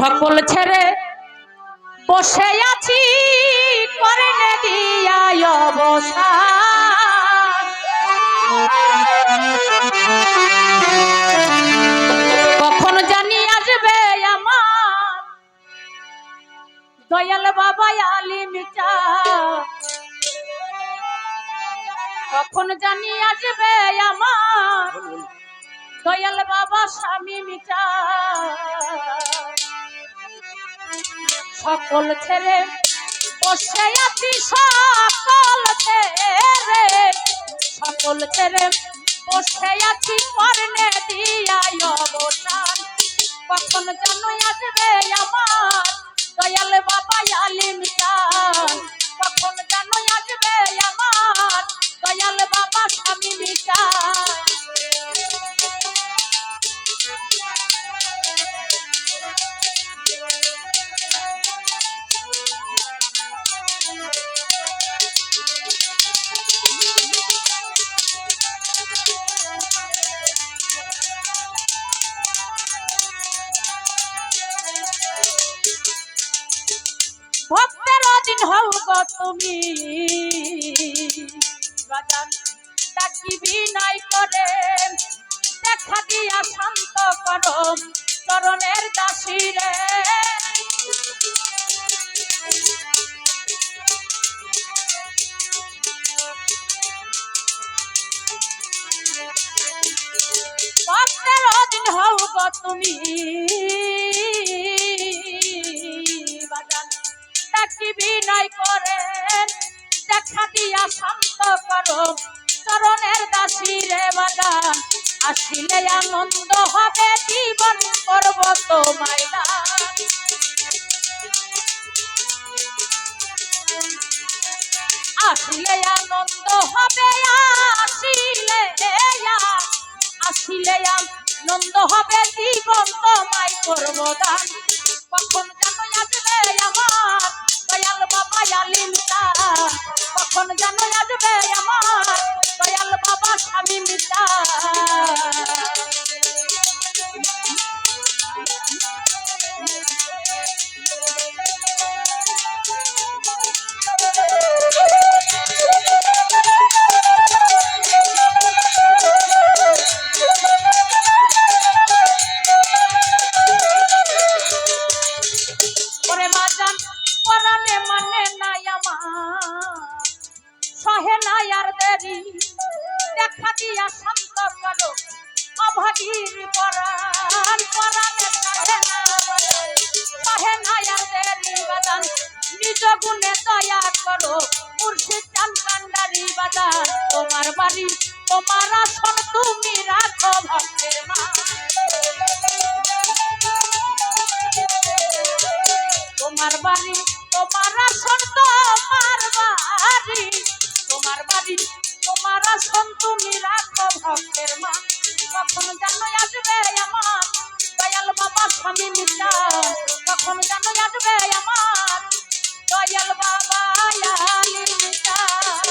সকল ছেড়ে বসে আছি করনে দিয়া অবসান। কখন জানি আসবে আমার দয়াল বাবা আলিম চাঁদ, কখন জানি আসবে আমার দয়াল বাবা শামীম চাঁদ। সকল ছেড়ে বসে আছি সকল ছেড়ে বসে আছি করনে দিয়া অবসান। কখন যেন আসবে আমার দয়াল বাবা আলিম চাঁদ, কখন যেন আসবে আমার দয়াল বাবা শামীম চাঁদ। ভক্তের অধীন হও গো তুমি বাজান, ডাকিবি নাই করে দেখা দিয়া শান্ত করো চরণের দাসীরে। ভক্তের অধীন হও গো তুমি বাজান, ডাকিবি নাই করে দেখা দিয়া শান্ত করো চরণের দাসীরে বাজান। আসিলে আনন্দ হবে জীবন করব তোমায় দান। আসিলে আনন্দ হবে আসিলে আনন্দ হবে জীবন তোমায় করব দান। কখন যেন আসবে আমার দয়াল বাবা আলিম চাঁদ, কখন যেন আসবে আমার দয়াল বাবা শামীম চাঁদ। সহে নাই আর দেরি দেখা দিয়া শান্ত করো অভাগীর পরাণ পরাণে সহে নাই আর দেরি বাজান। নিজ গুণে দয়া করো মুর্শিদ চাঁদ কান্ডারি বাজান। তোমার বাড়ি তোমার আসন তুমি রাখো ভক্তের মা। তোমার বাড়ি তোমার আসন তোমার বাড়ি, তোমার বাড়ি তোমার আসন তুমি রাখো ভক্তের মা। কখন যেন আসবে আমার দয়াল বাবা শামীম চাঁদ, কখন যেন আসবে আমার দয়াল বাবা আলিম চাঁদ।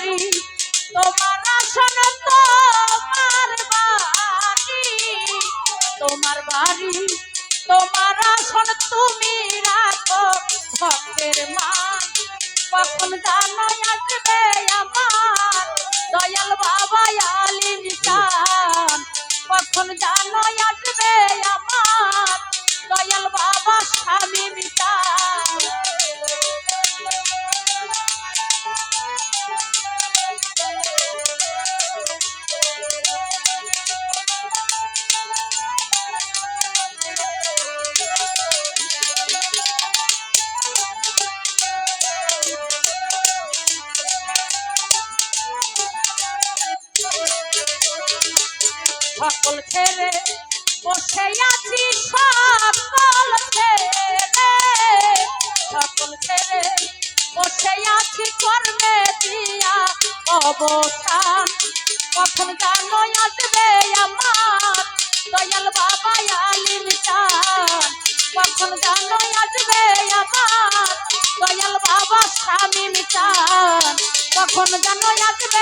বাড়ি তোমার আসন, তোমার বাড়ি তোমার বাড়ি তোমার আসন তুমি রাখো ভক্তের মান। কখন জানো আসবে আমার দয়াল বাবা আলিম শান, কখন জানো আসবে আমার দয়াল বাবা শামীম শান। সকল ছেড়ে বসে আছি, সকল ছেড়ে সকল ছেড়ে বসে আছি কর্মে দিয়া অবসান। কখন জানো আসবে আমার দয়াল বাবা আলিম শান, কখন জানো আসবে আমার দয়াল বাবা শামীম শান, কখন জানো আসবে